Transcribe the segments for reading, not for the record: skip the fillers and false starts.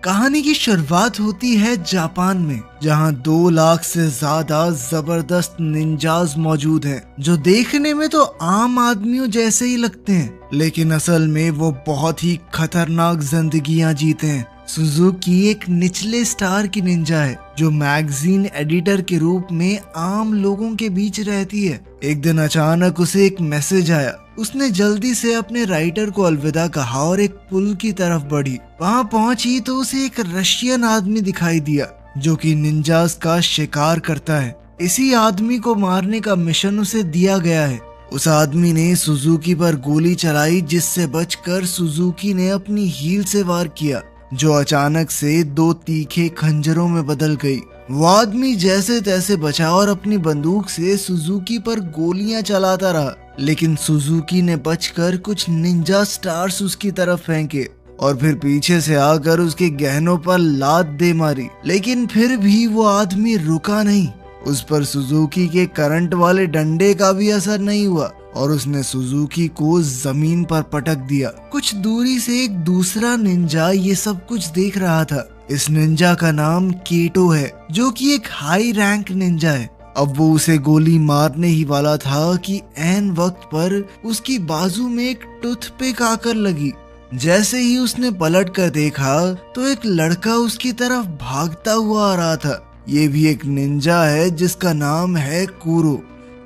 कहानी की शुरुआत होती है जापान में, जहां 2 लाख से ज्यादा जबरदस्त निंजाज मौजूद हैं, जो देखने में तो आम आदमियों जैसे ही लगते हैं, लेकिन असल में वो बहुत ही खतरनाक जिंदगियां जीते हैं। सुजुकी एक निचले स्टार की निंजा है जो मैगजीन एडिटर के रूप में आम लोगों के बीच रहती है। एक दिन अचानक उसे एक मैसेज आया। उसने जल्दी से अपने राइटर को अलविदा कहा और एक पुल की तरफ बढ़ी। वहां पहुंची तो उसे एक रशियन आदमी दिखाई दिया जो कि निंजास का शिकार करता है। इसी आदमी को मारने का मिशन उसे दिया गया है। उस आदमी ने सुजुकी पर गोली चलाई, जिससे बचकर सुजुकी ने अपनी हील से वार किया, जो अचानक से 2 तीखे खंजरों में बदल गई। वो आदमी जैसे तैसे बचा और अपनी बंदूक से सुजुकी पर गोलियां चलाता रहा, लेकिन सुजुकी ने बचकर कुछ निंजा स्टार्स उसकी तरफ फेंके और फिर पीछे से आकर उसके गहनों पर लात दे मारी। लेकिन फिर भी वो आदमी रुका नहीं। उस पर सुजुकी के करंट वाले डंडे का भी असर नहीं हुआ और उसने सुजुकी को जमीन पर पटक दिया। कुछ दूरी से एक दूसरा निंजा ये सब कुछ देख रहा था। इस निंजा का नाम केटो है, जो कि एक हाई रैंक निंजा है। अब वो उसे गोली मारने ही वाला था कि ऐन वक्त पर उसकी बाजू में एक टूथपिक आकर लगी। जैसे ही उसने पलट कर देखा तो एक लड़का उसकी तरफ भागता हुआ आ रहा था। ये भी एक निंजा है जिसका नाम है कुरो।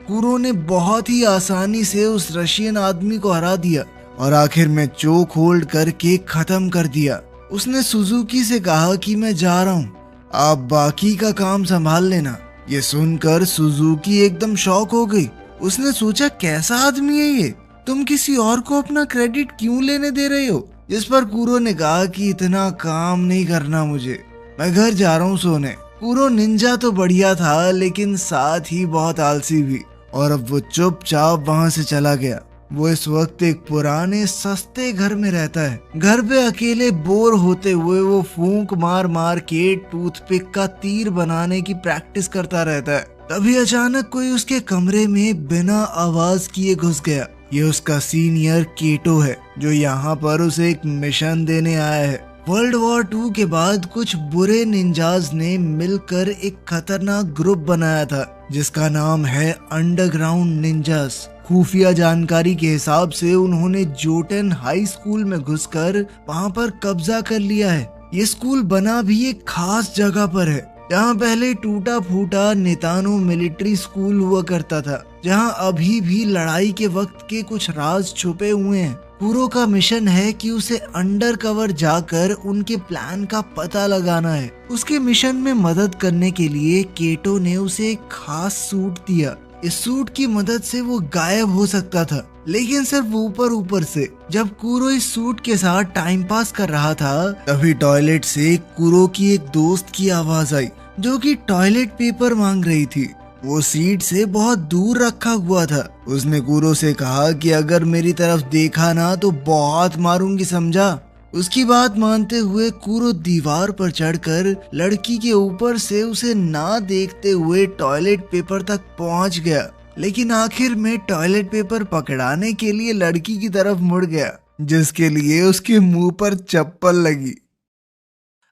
कुरो ने बहुत ही आसानी से उस रशियन आदमी को हरा दिया और आखिर में चोक होल्ड करके खत्म कर दिया। उसने सुजुकी से कहा कि मैं जा रहा हूँ, आप बाकी का काम संभाल लेना। ये सुनकर सुजुकी एकदम शॉक हो गई। उसने सोचा, कैसा आदमी है ये? तुम किसी और को अपना क्रेडिट क्यों लेने दे रहे हो? जिस पर कुरो ने कहा कि इतना काम नहीं करना मुझे, मैं घर जा रहा हूँ सोने। कुरो निंजा तो बढ़िया था, लेकिन साथ ही बहुत आलसी भी, और अब वो चुपचाप वहां से चला गया। वो इस वक्त एक पुराने सस्ते घर में रहता है। घर पे अकेले बोर होते हुए वो फूंक मार मार के टूथपिक का तीर बनाने की प्रैक्टिस करता रहता है। तभी अचानक कोई उसके कमरे में बिना आवाज किए घुस गया। ये उसका सीनियर केटो है, जो यहाँ पर उसे एक मिशन देने आया है। वर्ल्ड वॉर 2 के बाद कुछ बुरे निंजाज ने मिलकर एक खतरनाक ग्रुप बनाया था, जिसका नाम है अंडरग्राउंड निंजास। खुफिया जानकारी के हिसाब से उन्होंने जोटेन हाई स्कूल में घुसकर वहां पर कब्जा कर लिया है। ये स्कूल बना भी एक खास जगह पर है, जहाँ पहले टूटा फूटा नेतानो मिलिट्री स्कूल हुआ करता था, जहाँ अभी भी लड़ाई के वक्त के कुछ राज छुपे हुए हैं। कुरो का मिशन है कि उसे अंडर कवर जाकर उनके प्लान का पता लगाना है। उसके मिशन में मदद करने के लिए केटो ने उसे एक खास सूट दिया। इस सूट की मदद से वो गायब हो सकता था, लेकिन सिर्फ ऊपर ऊपर से। जब कुरो इस सूट के साथ टाइम पास कर रहा था, तभी टॉयलेट से कुरो की एक दोस्त की आवाज आई, जो कि टॉयलेट पेपर मांग रही थी। वो सीट से बहुत दूर रखा हुआ था। उसने कुरो से कहा कि अगर मेरी तरफ देखा ना तो बहुत मारूंगी, समझा? उसकी बात मानते हुए कुरो दीवार पर चढ़कर लड़की के ऊपर से उसे ना देखते हुए टॉयलेट पेपर तक पहुंच गया, लेकिन आखिर में टॉयलेट पेपर पकड़ाने के लिए लड़की की तरफ मुड़ गया, जिसके लिए उसके मुंह पर चप्पल लगी।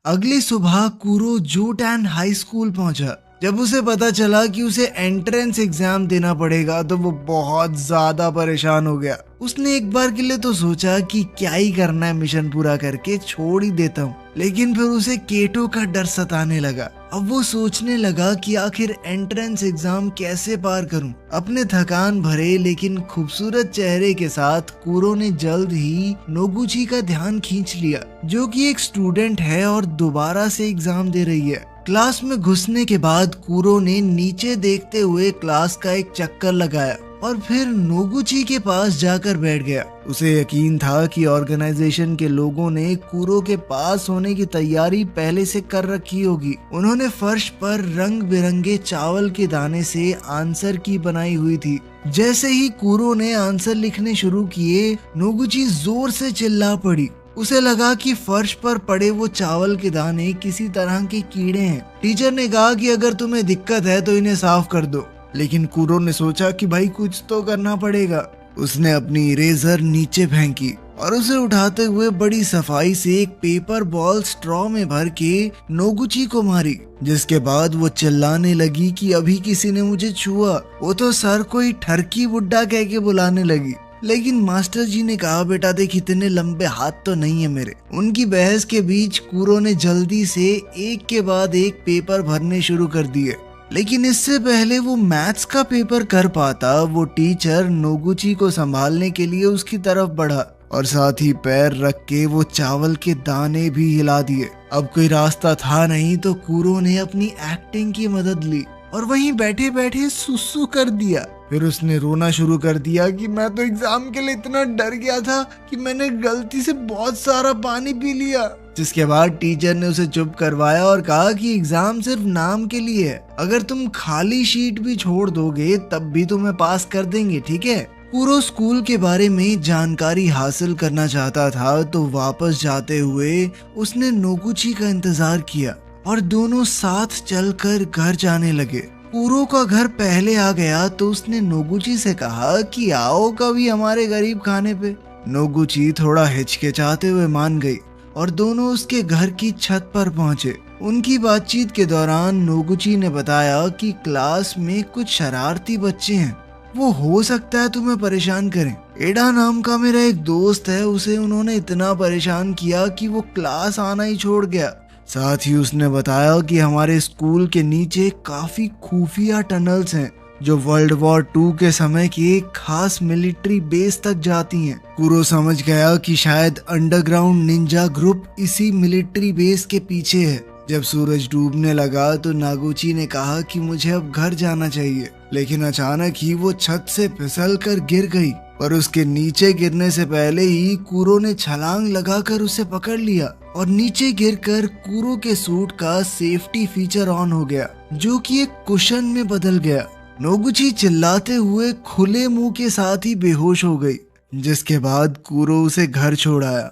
अगली सुबह कुरो जोटेन हाई स्कूल पहुंचा। जब उसे पता चला कि उसे एंट्रेंस एग्जाम देना पड़ेगा तो वो बहुत ज्यादा परेशान हो गया। उसने एक बार के लिए तो सोचा कि क्या ही करना है, मिशन पूरा करके छोड़ ही देता हूँ, लेकिन फिर उसे केटो का डर सताने लगा। अब वो सोचने लगा कि आखिर एंट्रेंस एग्जाम कैसे पार करूं। अपने थकान भरे लेकिन खूबसूरत चेहरे के साथ कुरो ने जल्द ही नोगुची का ध्यान खींच लिया, जो कि एक स्टूडेंट है और दोबारा से एग्जाम दे रही है। क्लास में घुसने के बाद कुरो ने नीचे देखते हुए क्लास का एक चक्कर लगाया और फिर नोगुची के पास जाकर बैठ गया। उसे यकीन था कि ऑर्गेनाइजेशन के लोगों ने कुरो के पास होने की तैयारी पहले से कर रखी होगी। उन्होंने फर्श पर रंग बिरंगे चावल के दाने से आंसर की बनाई हुई थी। जैसे ही कुरो ने आंसर लिखने शुरू किए, नोगुची जोर से चिल्ला पड़ी। उसे लगा कि फर्श पर पड़े वो चावल के दाने किसी तरह के कीड़े हैं। टीचर ने कहा कि अगर तुम्हें दिक्कत है तो इन्हें साफ कर दो, लेकिन कुरो ने सोचा कि भाई कुछ तो करना पड़ेगा। उसने अपनी इरेजर नीचे फेंकी और उसे उठाते हुए बड़ी सफाई से एक पेपर बॉल स्ट्रॉ में भर के नोगुची को मारी, जिसके बाद वो चिल्लाने लगी कि अभी किसी ने मुझे छुआ। वो तो सर को ही ठरकी बुड्ढा कह के बुलाने लगी। लेकिन मास्टर जी ने कहा, बेटा देख इतने लंबे हाथ तो नहीं है मेरे। उनकी बहस के बीच कुरो ने जल्दी से एक के बाद एक पेपर भरने शुरू कर दिए। लेकिन इससे पहले वो मैथ्स का पेपर कर पाता, वो टीचर नोगुची को संभालने के लिए उसकी तरफ बढ़ा और साथ ही पैर रख के वो चावल के दाने भी हिला दिए। अब कोई रास्ता था नहीं तो कुरो ने अपनी एक्टिंग की मदद ली और वहीं बैठे बैठे सुसु कर दिया। फिर उसने रोना शुरू कर दिया कि मैं तो एग्जाम के लिए इतना डर गया था कि मैंने गलती से बहुत सारा पानी पी लिया। जिसके बाद टीचर ने उसे चुप करवाया और कहा कि एग्जाम सिर्फ नाम के लिए है, अगर तुम खाली शीट भी छोड़ दोगे तब भी तुम्हें पास कर देंगे, ठीक है। कुरो स्कूल के बारे में जानकारी हासिल करना चाहता था तो वापस जाते हुए उसने नोगुची का इंतजार किया और दोनों साथ चलकर घर जाने लगे। कुरो का घर पहले आ गया तो उसने नोगुची से कहा कि आओ कभी हमारे गरीब खाने पे। नोगुची थोड़ा हिचकिचाते हुए मान गई और दोनों उसके घर की छत पर पहुंचे। उनकी बातचीत के दौरान नोगुची ने बताया कि क्लास में कुछ शरारती बच्चे हैं, वो हो सकता है तुम्हें परेशान करें। एडा नाम का मेरा एक दोस्त है, उसे उन्होंने इतना परेशान किया कि वो क्लास आना ही छोड़ गया। साथ ही उसने बताया कि हमारे स्कूल के नीचे काफी खुफिया टनल्स हैं जो वर्ल्ड वॉर 2 के समय की एक खास मिलिट्री बेस तक जाती हैं। कुरो समझ गया कि शायद अंडरग्राउंड निंजा ग्रुप इसी मिलिट्री बेस के पीछे है। जब सूरज डूबने लगा तो नागुची ने कहा कि मुझे अब घर जाना चाहिए, लेकिन अचानक ही वो छत से फिसल कर गिर गई और उसके नीचे गिरने से पहले ही कुरो ने छलांग लगाकर उसे पकड़ लिया और नीचे गिरकर कुरो के सूट का सेफ्टी फीचर ऑन हो गया जो कि एक कुशन में बदल गया। नोगुची चिल्लाते हुए खुले मुंह के साथ ही बेहोश हो गई, जिसके बाद कुरो उसे घर छोड़ आया।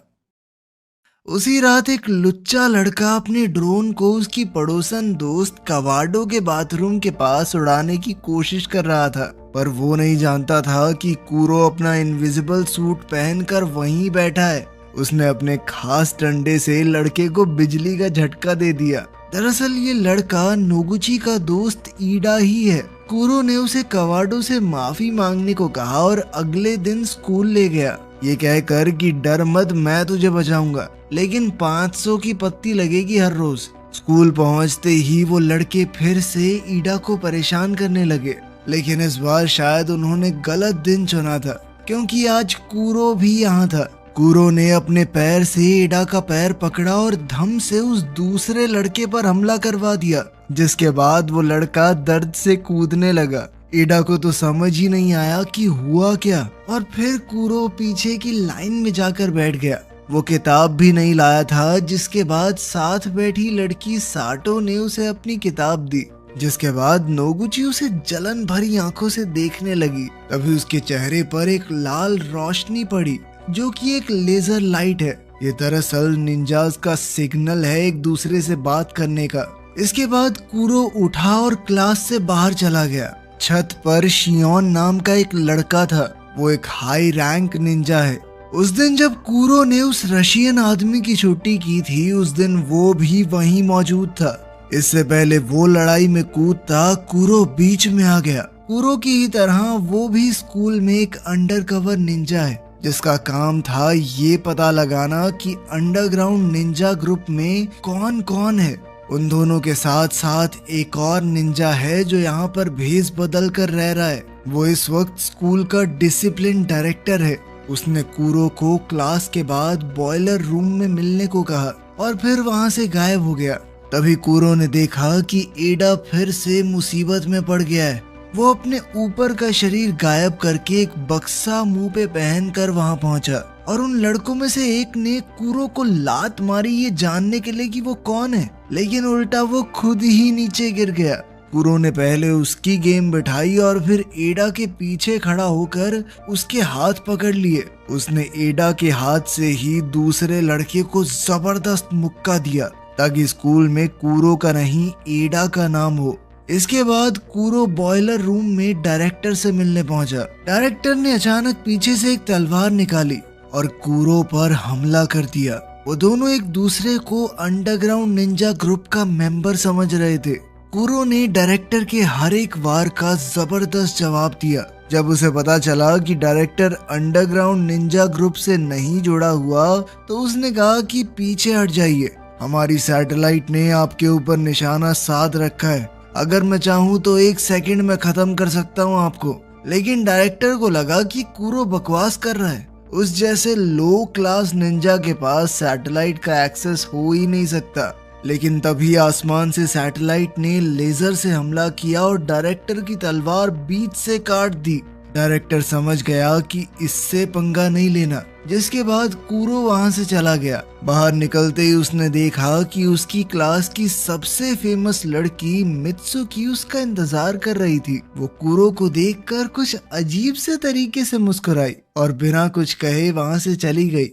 उसी रात एक लुच्चा लड़का अपने ड्रोन को उसकी पड़ोसन दोस्त कवाडो के बाथरूम के पास उड़ाने की कोशिश कर रहा था, पर वो नहीं जानता था कि कुरो अपना इनविजिबल सूट पहनकर वहीं बैठा है। उसने अपने खास डंडे से लड़के को बिजली का झटका दे दिया। दरअसल ये लड़का नोगुची का दोस्त ईडा ही है। कुरो ने उसे कवाडो से माफी मांगने को कहा और अगले दिन स्कूल ले गया, ये कहकर कि डर मत, मैं तुझे बचाऊंगा, लेकिन 500 की पत्ती लगेगी हर रोज। स्कूल पहुंचते ही वो लड़के फिर से ईडा को परेशान करने लगे, लेकिन इस बार शायद उन्होंने गलत दिन चुना था क्योंकि आज कुरो भी यहाँ था। कुरो ने अपने पैर से ईडा का पैर पकड़ा और धम से उस दूसरे लड़के पर हमला करवा दिया, जिसके बाद वो लड़का दर्द से कूदने लगा। ईडा को तो समझ ही नहीं आया कि हुआ क्या और फिर कुरो पीछे की लाइन में जाकर बैठ गया। वो किताब भी नहीं लाया था, जिसके बाद साथ बैठी लड़की साटो ने उसे अपनी किताब दी, जिसके बाद नोगुची उसे जलन भरी आंखों से देखने लगी। तभी उसके चेहरे पर एक लाल रोशनी पड़ी जो कि एक लेजर लाइट है। ये दरअसल निंजास का सिग्नल है एक दूसरे से बात करने का। इसके बाद कुरो उठा और क्लास से बाहर चला गया। छत पर शियोन नाम का एक लड़का था, वो एक हाई रैंक निंजा है। उस दिन जब कुरो ने उस रशियन आदमी की छुट्टी की थी, उस दिन वो भी वहीं मौजूद था। इससे पहले वो लड़ाई में कूदता कुरो बीच में आ गया। कुरो की ही तरह वो भी स्कूल में एक अंडरकवर निंजा है, जिसका काम था ये पता लगाना कि अंडरग्राउंड निंजा ग्रुप में कौन कौन है। उन दोनों के साथ साथ एक और निंजा है जो यहाँ पर भेष बदल कर रह रहा है। वो इस वक्त स्कूल का डिसिप्लिन डायरेक्टर है। उसने कुरो को क्लास के बाद बॉयलर रूम में मिलने को कहा और फिर वहाँ से गायब हो गया। तभी कुरो ने देखा कि एडा फिर से मुसीबत में पड़ गया है। वो अपने ऊपर का शरीर गायब करके एक बक्सा मुंह पे पहनकर वहां पहुंचा और उन लड़कों में से एक ने कुरो को लात मारी ये जानने के लिए कि वो कौन है, लेकिन उल्टा वो खुद ही नीचे गिर गया। कुरो ने पहले उसकी गेम बिठाई और फिर एडा के पीछे खड़ा होकर उसके हाथ पकड़ लिए। उसने एडा के हाथ से ही दूसरे लड़के को जबरदस्त मुक्का दिया ताकि स्कूल में कुरो का नहीं एडा का नाम हो। इसके बाद कुरो बॉयलर रूम में डायरेक्टर से मिलने पहुंचा। डायरेक्टर ने अचानक पीछे से एक तलवार निकाली और कूरो पर हमला कर दिया। वो दोनों एक दूसरे को अंडरग्राउंड निंजा ग्रुप का मेंबर समझ रहे थे। कूरो ने डायरेक्टर के हर एक वार का जबरदस्त जवाब दिया। जब उसे पता चला कि डायरेक्टर अंडरग्राउंड निंजा ग्रुप से नहीं जुड़ा हुआ तो उसने कहा कि पीछे हट जाइए, हमारी सैटेलाइट ने आपके ऊपर निशाना साध रखा है, अगर मैं चाहूँ तो 1 सेकंड में खत्म कर सकता हूँ आपको। लेकिन डायरेक्टर को लगा कि कूरो बकवास कर रहा है, उस जैसे लो क्लास निंजा के पास सैटेलाइट का एक्सेस हो ही नहीं सकता। लेकिन तभी आसमान से सैटेलाइट ने लेजर से हमला किया और डायरेक्टर की तलवार बीच से काट दी। डायरेक्टर समझ गया कि इससे पंगा नहीं लेना, जिसके बाद कूरो वहां से चला गया। बाहर निकलते ही उसने देखा कि उसकी क्लास की सबसे फेमस लड़की मित्सुकी उसका इंतजार कर रही थी। वो कूरो को देखकर कुछ अजीब से तरीके से मुस्कुराई और बिना कुछ कहे वहां से चली गई।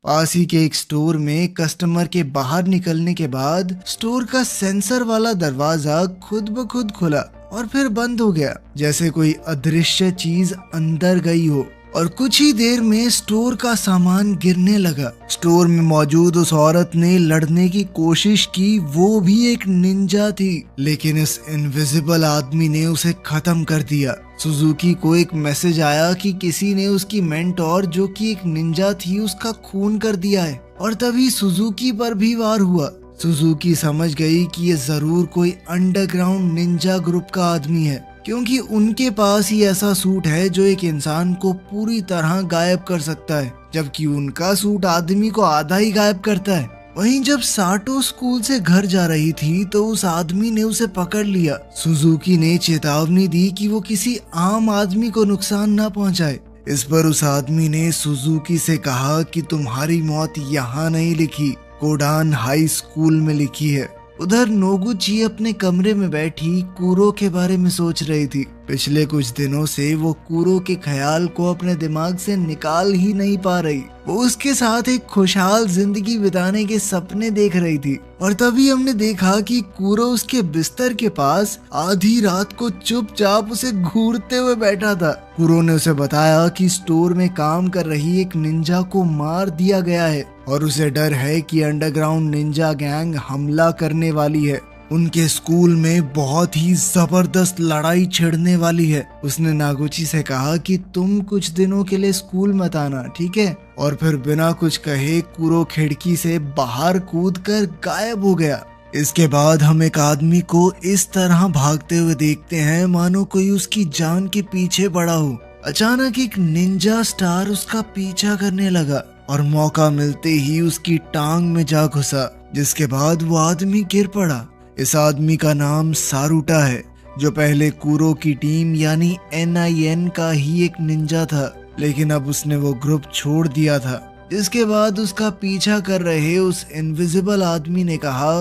पास ही के एक स्टोर में कस्टमर के बाहर निकलने के बाद स्टोर का सेंसर वाला दरवाजा खुद ब खुद खुला और फिर बंद हो गया, जैसे कोई अदृश्य चीज अंदर गई हो। और कुछ ही देर में स्टोर का सामान गिरने लगा। स्टोर में मौजूद उस औरत ने लड़ने की कोशिश की, वो भी एक निंजा थी, लेकिन इस इनविजिबल आदमी ने उसे खत्म कर दिया। सुजुकी को एक मैसेज आया कि किसी ने उसकी मेंटोर जो कि एक निंजा थी उसका खून कर दिया है, और तभी सुजुकी पर भी वार हुआ। सुजुकी समझ गई कि ये जरूर कोई अंडरग्राउंड निंजा ग्रुप का आदमी है, क्योंकि उनके पास ही ऐसा सूट है जो एक इंसान को पूरी तरह गायब कर सकता है, जबकि उनका सूट आदमी को आधा ही गायब करता है। वहीं जब साटो स्कूल से घर जा रही थी तो उस आदमी ने उसे पकड़ लिया। सुजुकी ने चेतावनी दी कि वो किसी आम आदमी को नुकसान ना पहुंचाए। इस पर उस आदमी ने सुजुकी से कहा कि तुम्हारी मौत यहाँ नहीं लिखी, कोडान हाई स्कूल में लिखी है। उधर नोगुची अपने कमरे में बैठी कूरो के बारे में सोच रही थी। पिछले कुछ दिनों से वो कूरो के ख्याल को अपने दिमाग से निकाल ही नहीं पा रही। वो उसके साथ एक खुशहाल जिंदगी बिताने के सपने देख रही थी, और तभी हमने देखा कि कूरो उसके बिस्तर के पास आधी रात को चुपचाप उसे घूरते हुए बैठा था। कूरो ने उसे बताया कि स्टोर में काम कर रही एक निंजा को मार दिया गया है और उसे डर है कि अंडरग्राउंड निंजा गैंग हमला करने वाली है। उनके स्कूल में बहुत ही जबरदस्त लड़ाई छिड़ने वाली है। उसने नागुची से कहा कि तुम कुछ दिनों के लिए स्कूल मत आना, ठीक है? और फिर बिना कुछ कहे कूरो खिड़की से बाहर कूदकर गायब हो गया। इसके बाद हम एक आदमी को इस तरह भागते हुए देखते हैं मानो कोई उसकी जान के पीछे पड़ा हो। अचानक एक निंजा स्टार उसका पीछा करने लगा और मौका मिलते ही उसकी टांग में जा घुसा, जिसके बाद वो आदमी गिर पड़ा। इस आदमी का नाम सारुटा है, जो पहले कूरो की टीम यानी NIN का ही एक निंजा था, लेकिन अब उसने वो ग्रुप छोड़ दिया था। इसके बाद उसका पीछा कर रहे उस इनविजिबल आदमी ने कहा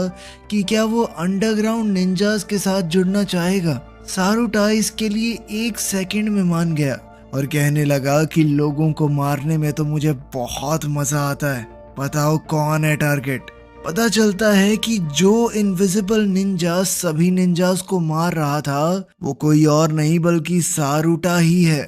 कि क्या वो अंडरग्राउंड निंजास के साथ जुड़ना चाहेगा। सारुटा इसके लिए 1 सेकंड में मान गया और कहने लगा कि लोगों को मारने में तो मुझे बहुत मजा आता है, बताओ कौन है टारगेट। पता चलता है कि जो इनविजिबल निंजा सभी निंजास को मार रहा था वो कोई और नहीं बल्कि सारुटा ही है।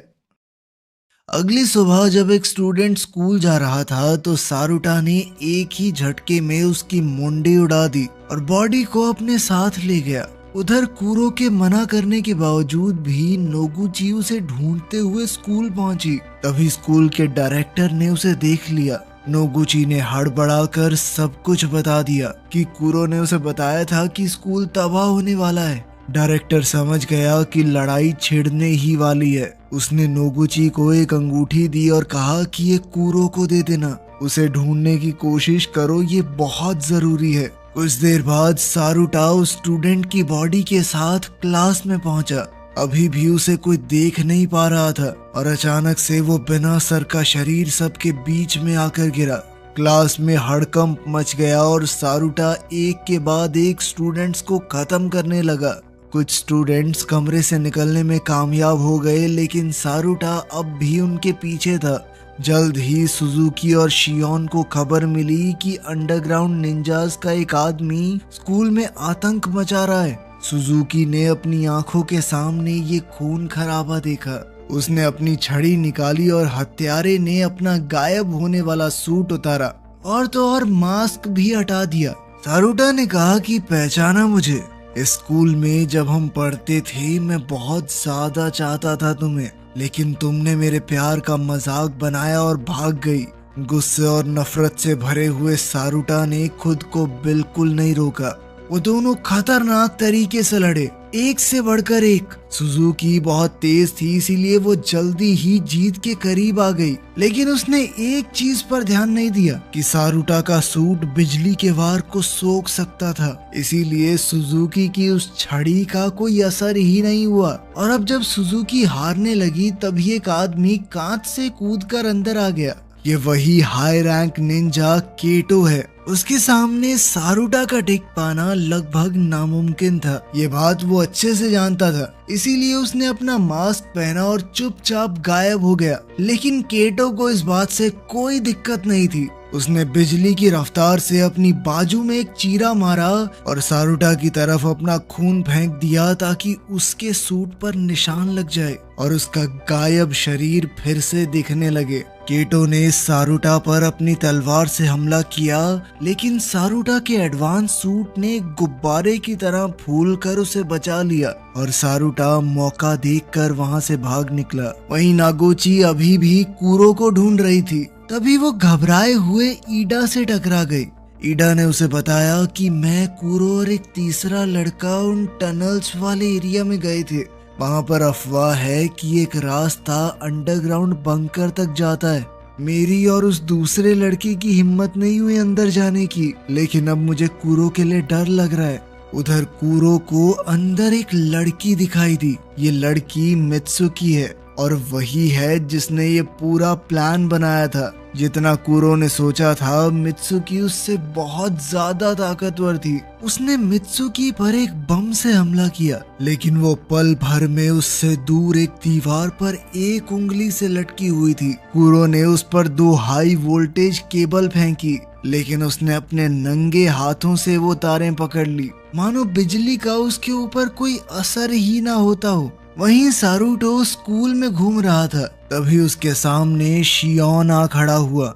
अगली सुबह जब एक स्टूडेंट स्कूल जा रहा था तो सारुटा ने एक ही झटके में उसकी मुंडी उड़ा दी और बॉडी को अपने साथ ले गया। उधर कूरो के मना करने के बावजूद भी नोगुची उसे ढूंढते हुए स्कूल पहुंची। तभी स्कूल के डायरेक्टर ने उसे देख लिया। नोगुची ने हड़बड़ाकर सब कुछ बता दिया कि कूरो ने उसे बताया था कि स्कूल तबाह होने वाला है। डायरेक्टर समझ गया कि लड़ाई छिड़ने ही वाली है। उसने नोगुची को एक अंगूठी दी और कहा कि ये कूरो को दे देना, उसे ढूंढने की कोशिश करो, ये बहुत जरूरी है। कुछ देर बाद सारुटा उस स्टूडेंट की बॉडी के साथ क्लास में पहुंचा। अभी भी उसे कोई देख नहीं पा रहा था और अचानक से वो बिना सर का शरीर सबके बीच में आकर गिरा। क्लास में हड़कंप मच गया और सारुटा एक के बाद एक स्टूडेंट्स को खत्म करने लगा। कुछ स्टूडेंट्स कमरे से निकलने में कामयाब हो गए, लेकिन सारुटा अब भी उनके पीछे था। जल्द ही सुजुकी और शियोन को खबर मिली कि अंडरग्राउंड निंजास का एक आदमी स्कूल में आतंक मचा रहा है। सुजुकी ने अपनी आंखों के सामने ये खून खराबा देखा। उसने अपनी छड़ी निकाली और हत्यारे ने अपना गायब होने वाला सूट उतारा और तो और मास्क भी हटा दिया। सारुटा ने कहा कि पहचाना मुझे? स्कूल में जब हम पढ़ते थे मैं बहुत ज्यादा चाहता था तुम्हें, लेकिन तुमने मेरे प्यार का मजाक बनाया और भाग गई। गुस्से और नफरत से भरे हुए सारुटा ने खुद को बिल्कुल नहीं रोका। वो दोनों खतरनाक तरीके से लड़े, एक से बढ़कर एक। सुजुकी बहुत तेज थी, इसीलिए वो जल्दी ही जीत के करीब आ गई, लेकिन उसने एक चीज पर ध्यान नहीं दिया कि सारुटा का सूट बिजली के वार को सोख सकता था। इसीलिए सुजुकी की उस छड़ी का कोई असर ही नहीं हुआ। और अब जब सुजुकी हारने लगी तभी एक आदमी कांच से कूदकर अंदर आ गया। ये वही हाई रैंक निंजा केटो है। उसके सामने सारुटा का टिक पाना लगभग नामुमकिन था। ये बात वो अच्छे से जानता था, इसीलिए उसने अपना मास्क पहना और चुपचाप गायब हो गया। लेकिन केटो को इस बात से कोई दिक्कत नहीं थी। उसने बिजली की रफ्तार से अपनी बाजू में एक चीरा मारा और सारुटा की तरफ अपना खून फेंक दिया ताकि उसके सूट पर निशान लग जाए और उसका गायब शरीर फिर से दिखने लगे। केटो ने सारुटा पर अपनी तलवार से हमला किया, लेकिन सारुटा के एडवांस सूट ने गुब्बारे की तरह फूल कर उसे बचा लिया और सारुटा मौका देखकर वहां से भाग निकला। वहीं नागोची अभी भी कूरो को ढूंढ रही थी। तभी वो घबराए हुए ईडा से टकरा गई। ईडा ने उसे बताया कि मैं, कूरो और एक तीसरा लड़का उन टनल्स वाले एरिया में गए थे। वहां पर अफवाह है कि एक रास्ता अंडरग्राउंड बंकर तक जाता है। मेरी और उस दूसरे लड़के की हिम्मत नहीं हुई अंदर जाने की, लेकिन अब मुझे कूरो के लिए डर लग रहा है। उधर कूरो को अंदर एक लड़की दिखाई दी। ये लड़की मित्सुकी है और वही है जिसने ये पूरा प्लान बनाया था। जितना कूरो ने सोचा था, मित्सुकी उससे बहुत ज्यादा ताकतवर थी। उसने मित्सुकी पर एक बम से हमला किया, लेकिन वो पल भर में उससे दूर एक दीवार पर एक उंगली से लटकी हुई थी। कूरो ने उस पर 2 हाई वोल्टेज केबल फेंकी, लेकिन उसने अपने नंगे हाथों से वो तारें पकड़ ली, मानो बिजली का उसके ऊपर कोई असर ही ना होता हो। वहीं सारुटो स्कूल में घूम रहा था, तभी उसके सामने शियोन आ खड़ा हुआ।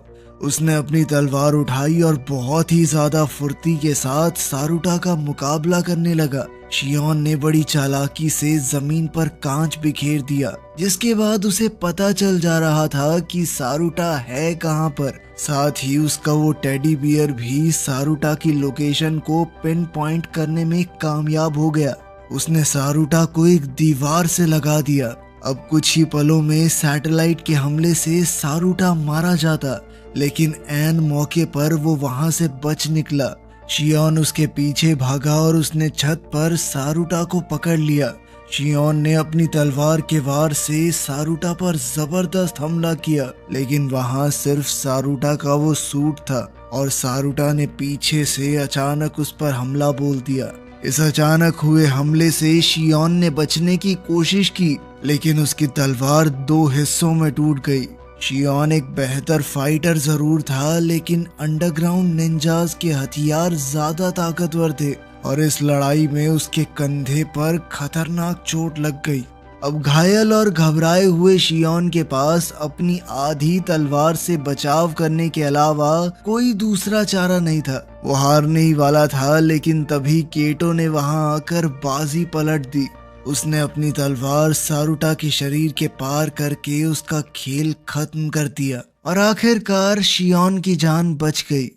उसने अपनी तलवार उठाई और बहुत ही ज्यादा फुर्ती के साथ सारुटा का मुकाबला करने लगा। शियोन ने बड़ी चालाकी से जमीन पर कांच बिखेर दिया, जिसके बाद उसे पता चल जा रहा था कि सारुटा है कहां पर। साथ ही उसका वो टेडी बियर भी सारुटा की लोकेशन को पिन पॉइंट करने में कामयाब हो गया। उसने सारुटा को एक दीवार से लगा दिया। अब कुछ ही पलों में सैटेलाइट के हमले से सारुटा मारा जाता, लेकिन ऐन मौके पर वो वहां से बच निकला। शियोन उसके पीछे भागा और उसने छत पर सारुटा को पकड़ लिया। शियोन ने अपनी तलवार के वार से सारुटा पर जबरदस्त हमला किया, लेकिन वहां सिर्फ सारुटा का वो सूट था और सारुटा ने पीछे से अचानक उस पर हमला बोल दिया। इस अचानक हुए हमले से शियोन ने बचने की कोशिश की, लेकिन उसकी तलवार 2 हिस्सों में टूट गई। शियोन एक बेहतर फाइटर जरूर था, लेकिन अंडरग्राउंड निंजास के हथियार ज्यादा ताकतवर थे और इस लड़ाई में उसके कंधे पर खतरनाक चोट लग गई। अब घायल और घबराए हुए शियोन के पास अपनी आधी तलवार से बचाव करने के अलावा कोई दूसरा चारा नहीं था। वो हारने ही वाला था, लेकिन तभी केटो ने वहां आकर बाजी पलट दी। उसने अपनी तलवार सारुटा के शरीर के पार करके उसका खेल खत्म कर दिया और आखिरकार शियोन की जान बच गई।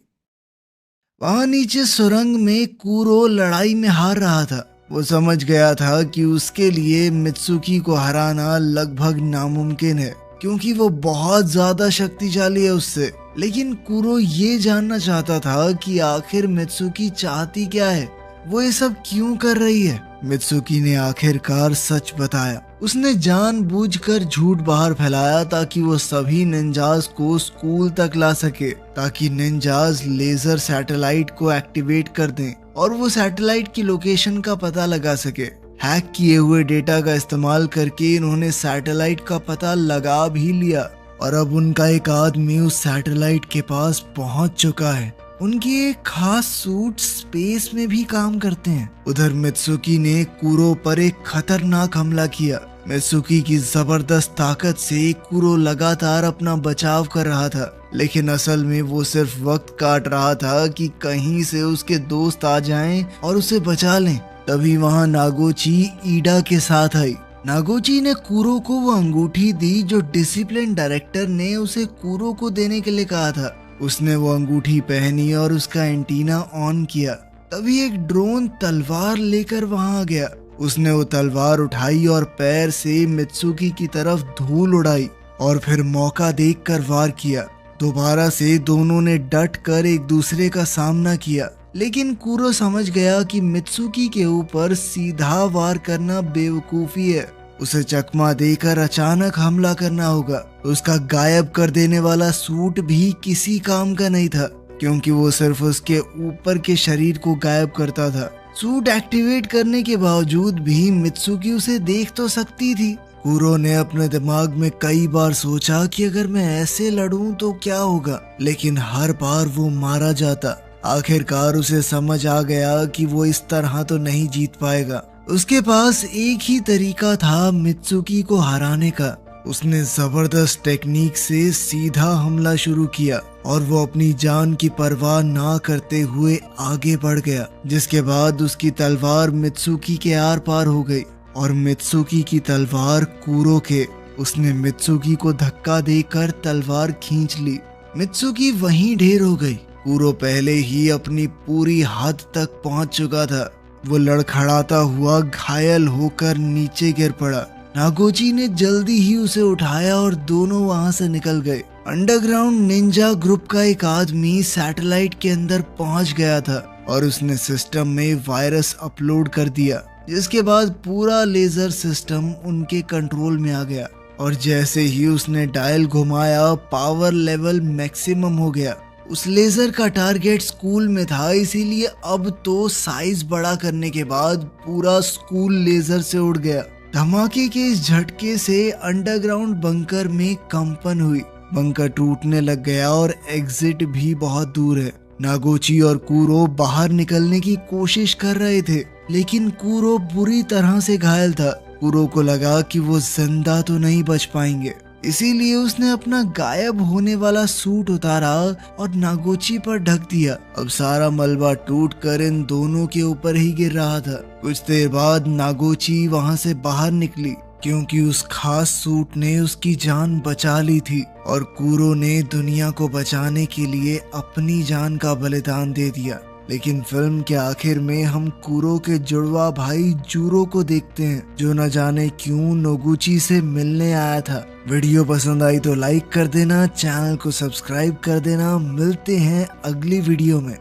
वहां नीचे सुरंग में कूरो लड़ाई में हार रहा था। वो समझ गया था कि उसके लिए मित्सुकी को हराना लगभग नामुमकिन है, क्योंकि वो बहुत ज्यादा शक्तिशाली है उससे। लेकिन कूरो ये जानना चाहता था कि आखिर मित्सुकी चाहती क्या है, वो ये सब क्यों कर रही है। मित्सुकी ने आखिरकार सच बताया। उसने जानबूझकर झूठ बाहर फैलाया ताकि वो सभी निंजास को स्कूल तक ला सके, ताकि निंजास लेजर सैटेलाइट को एक्टिवेट कर दें और वो सैटेलाइट की लोकेशन का पता लगा सके। हैक किए हुए डेटा का इस्तेमाल करके इन्होंने सैटेलाइट का पता लगा भी लिया और अब उनका एक आदमी उस सैटेलाइट के पास पहुंच चुका है। उनकी एक खास सूट स्पेस में भी काम करते हैं। उधर मित्सुकी ने कूरो पर एक खतरनाक हमला किया। मित्सुकी की जबरदस्त ताकत से कुरो लगातार अपना बचाव कर रहा था, लेकिन असल में वो सिर्फ वक्त काट रहा था कि कहीं से उसके दोस्त आ जाएं और उसे बचा लें। तभी वहां नागोची ईडा के साथ आई। नागोची ने कुरो को वो अंगूठी दी जो डिसिप्लिन डायरेक्टर ने उसे कुरो को देने के लिए कहा था। उसने वो अंगूठी पहनी और उसका एंटीना ऑन किया। तभी एक ड्रोन तलवार लेकर वहां आ गया। उसने वो तलवार उठाई और पैर से मित्सुकी की तरफ धूल उड़ाई और फिर मौका देखकर वार किया। दोबारा से दोनों ने डट कर एक दूसरे का सामना किया, लेकिन कुरो समझ गया कि मित्सुकी के ऊपर सीधा वार करना बेवकूफी है। उसे चकमा देकर अचानक हमला करना होगा। उसका गायब कर देने वाला सूट भी किसी काम का नहीं था, क्योंकि वो सिर्फ उसके ऊपर के शरीर को गायब करता था। सूट एक्टिवेट करने के बावजूद भी मित्सुकी उसे देख तो सकती थी। कुरो ने अपने दिमाग में कई बार सोचा कि अगर मैं ऐसे लड़ूं तो क्या होगा, लेकिन हर बार वो मारा जाता। आखिरकार उसे समझ आ गया कि वो इस तरह तो नहीं जीत पाएगा। उसके पास एक ही तरीका था मित्सुकी को हराने का। उसने जबरदस्त टेक्निक से सीधा हमला शुरू किया और वो अपनी जान की परवाह ना करते हुए आगे बढ़ गया, जिसके बाद उसकी तलवार मित्सुकी के आर पार हो गई और मित्सुकी की तलवार कुरो के। उसने मित्सुकी को धक्का देकर तलवार खींच ली। मित्सुकी वहीं ढेर हो गई। कुरो पहले ही अपनी पूरी हद तक पहुंच चुका था। वो लड़खड़ाता हुआ घायल होकर नीचे गिर पड़ा। नागोची ने जल्दी ही उसे उठाया और दोनों वहां से निकल गए। अंडरग्राउंड निंजा ग्रुप का एक आदमी सैटेलाइट के अंदर पहुंच गया था और उसने सिस्टम में वायरस अपलोड कर दिया, जिसके बाद पूरा लेजर सिस्टम उनके कंट्रोल में आ गया। और जैसे ही उसने डायल घुमाया, पावर लेवल मैक्सिमम हो गया। उस लेजर का टारगेट स्कूल में था, इसीलिए अब तो साइज बड़ा करने के बाद पूरा स्कूल लेजर से उड़ गया। धमाके के इस झटके से अंडरग्राउंड बंकर में कंपन हुई। बंकर टूटने लग गया और एग्जिट भी बहुत दूर है। नागोची और कुरो बाहर निकलने की कोशिश कर रहे थे, लेकिन कुरो बुरी तरह से घायल था। कुरो को लगा कि वो जिंदा तो नहीं बच पाएंगे, इसीलिए उसने अपना गायब होने वाला सूट उतारा और नागोची पर ढक दिया। अब सारा मलबा टूटकर इन दोनों के ऊपर ही गिर रहा था। कुछ देर बाद नागोची वहां से बाहर निकली, क्योंकि उस खास सूट ने उसकी जान बचा ली थी और कुरो ने दुनिया को बचाने के लिए अपनी जान का बलिदान दे दिया। लेकिन फिल्म के आखिर में हम कुरो के जुड़वा भाई जूरो को देखते हैं, जो न जाने क्यों नोगुची से मिलने आया था। वीडियो पसंद आई तो लाइक कर देना, चैनल को सब्सक्राइब कर देना। मिलते हैं अगली वीडियो में।